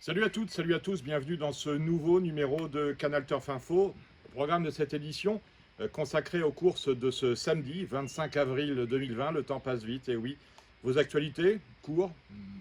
Salut à toutes, salut à tous, bienvenue dans ce nouveau numéro de Canal Turf Info. Le programme de cette édition consacré aux courses de ce samedi 25 avril 2020. Le temps passe vite, et oui, vos actualités, cours,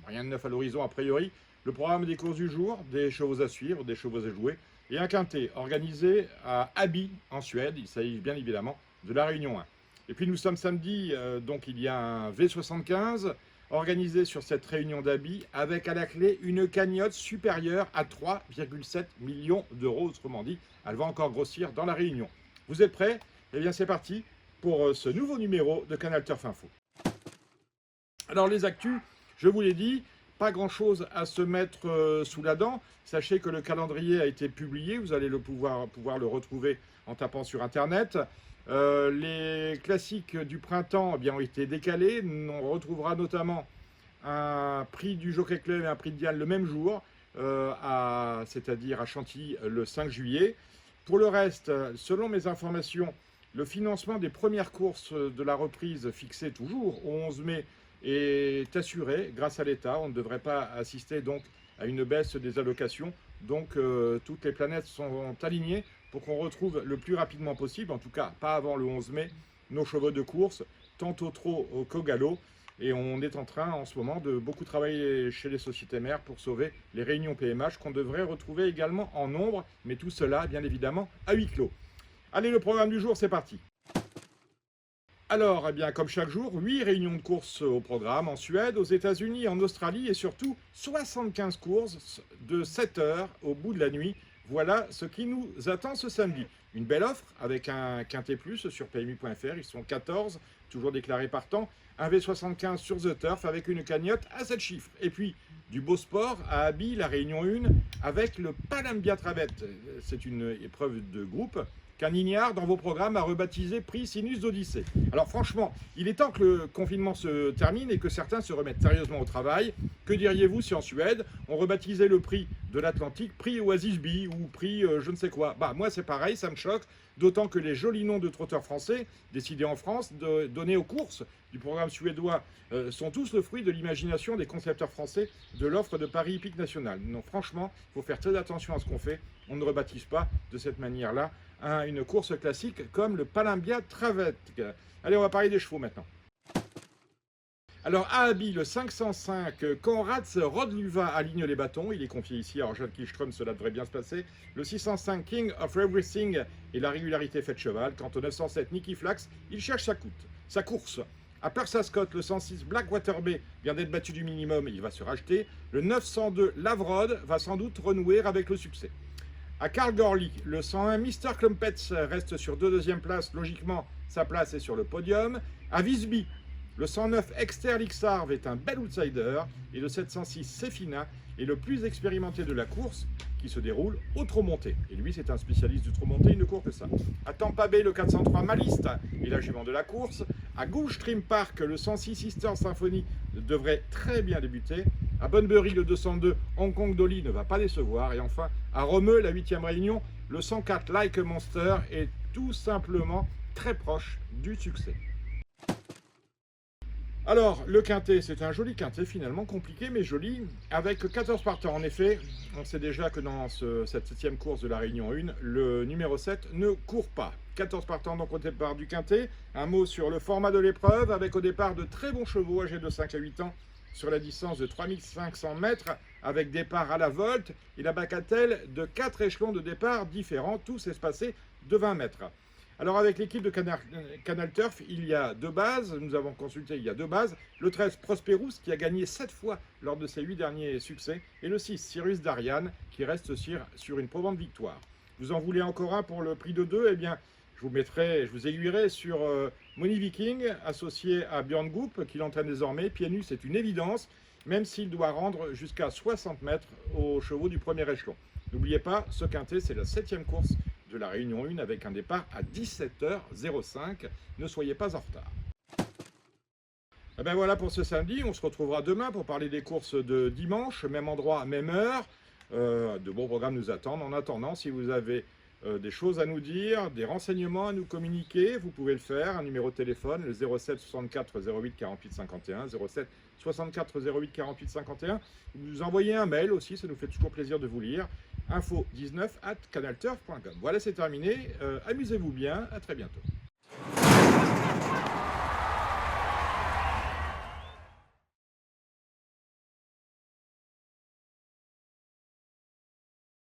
rien de neuf à l'horizon a priori. Le programme des courses du jour, des chevaux à suivre, des chevaux à jouer, et un quintet organisé à Aby en Suède. Il s'agit bien évidemment de la Réunion 1. Et puis nous sommes samedi, donc il y a un V75 organisé sur cette réunion d'Aby avec à la clé une cagnotte supérieure à 3,7 millions d'euros. Autrement dit, elle va encore grossir dans la réunion. Vous êtes prêts? Eh bien c'est parti pour ce nouveau numéro de Canal Turf Info. Alors les actus, je vous l'ai dit, pas grand chose à se mettre sous la dent. Sachez que le calendrier a été publié, vous allez pouvoir le retrouver en tapant sur internet. Les classiques du printemps ont été décalés. On retrouvera notamment un prix du Jockey Club et un prix de Diane le même jour, c'est-à-dire à Chantilly le 5 juillet. Pour le reste, selon mes informations, le financement des premières courses de la reprise fixée toujours au 11 mai est assuré grâce à l'État. On ne devrait pas assister donc à une baisse des allocations. Donc toutes les planètes sont alignées pour qu'on retrouve le plus rapidement possible, en tout cas pas avant le 11 mai, nos chevaux de course, tant au trot qu'au galop. Et on est en train en ce moment de beaucoup travailler chez les sociétés mères pour sauver les réunions PMH qu'on devrait retrouver également en nombre, mais tout cela bien évidemment à huis clos. Allez, le programme du jour, c'est parti. Alors, eh bien, comme chaque jour, 8 réunions de courses au programme en Suède, aux États-Unis, en Australie et surtout 75 courses de 7 heures au bout de la nuit. Voilà ce qui nous attend ce samedi. Une belle offre avec un quintet plus sur PMU.fr. Ils sont 14, toujours déclarés partants. Un V75 sur The Turf avec une cagnotte à 7 chiffres. Et puis, du beau sport à Aby, la Réunion 1, avec le Palambia Travette. C'est une épreuve de groupe qu'un ignare dans vos programmes a rebaptisé prix Sinus d'Odyssée. Alors franchement, il est temps que le confinement se termine et que certains se remettent sérieusement au travail. Que diriez-vous si en Suède, on rebaptisait le prix de l'Atlantique prix Oasis Bee ou prix je ne sais quoi? Bah moi c'est pareil, ça me choque, d'autant que les jolis noms de trotteurs français, décidés en France, donnés aux courses du programme suédois, sont tous le fruit de l'imagination des concepteurs français de l'offre de Paris Hippique National. Non, franchement, il faut faire très attention à ce qu'on fait. On ne rebaptise pas de cette manière-là une course classique comme le Palambia Travette. Allez, on va parler des chevaux maintenant. Alors, à Aby, le 505, Conrads Rodluva aligne les bâtons. Il est confié ici à Orjan Kihlström, cela devrait bien se passer. Le 605, King of Everything et la régularité faite cheval. Quant au 907, Nicky Flax, il cherche sa course. À Pursa Scott, le 106, Blackwater Bay vient d'être battu du minimum, il va se racheter. Le 902, Lavrod, va sans doute renouer avec le succès. À Karl Gorley, le 101 Mr. Klumpets reste sur deuxième place. Logiquement, sa place est sur le podium. À Visby, le 109 Exter Lixarv est un bel outsider. Et le 706 Sefina est le plus expérimenté de la course qui se déroule au trot monté. Et lui, c'est un spécialiste du trot monté, il ne court que ça. À Tampa Bay, le 403 Maliste est la jument de la course. À Gulfstream Park, le 106 Eastern Symphony devrait très bien débuter. À Bunbury, le 202 Hong Kong Dolly ne va pas décevoir. Et enfin, à Romeu, la 8e réunion, le 104 Like a Monster est tout simplement très proche du succès. Alors, le quintet, c'est un joli quintet, finalement compliqué, mais joli, avec 14 partants. En effet, on sait déjà que dans cette 7e course de la Réunion 1, le numéro 7 ne court pas. 14 partants donc au départ du quintet. Un mot sur le format de l'épreuve, avec au départ de très bons chevaux âgés de 5 à 8 ans, sur la distance de 3500 mètres, avec départ à la volte et la bagatelle de 4 échelons de départ différents, tous espacés de 20 mètres. Alors avec l'équipe de Canal Turf, il y a deux bases, nous avons consulté, il y a deux bases, le 13 Prosperous qui a gagné 7 fois lors de ses 8 derniers succès, et le 6 Cyrus Darian qui reste sur une probante victoire. Vous en voulez encore un pour le prix de 2? Eh bien, je vous aiguillerai sur Money Viking, associé à Björn Goop, qui l'entraîne désormais. Pieds nus, c'est une évidence, même s'il doit rendre jusqu'à 60 mètres aux chevaux du premier échelon. N'oubliez pas, ce quintet, c'est la 7e course de la Réunion 1 avec un départ à 17h05. Ne soyez pas en retard. Et ben voilà pour ce samedi. On se retrouvera demain pour parler des courses de dimanche, même endroit, même heure. De bons programmes nous attendent. En attendant, si vous avez des choses à nous dire, des renseignements à nous communiquer, vous pouvez le faire. Un numéro de téléphone, le 07 64 08 48 51, 07 64 08 48 51. Vous nous envoyez un mail aussi, ça nous fait toujours plaisir de vous lire. info19@canalturf.com. Voilà, c'est terminé. Amusez-vous bien, à très bientôt.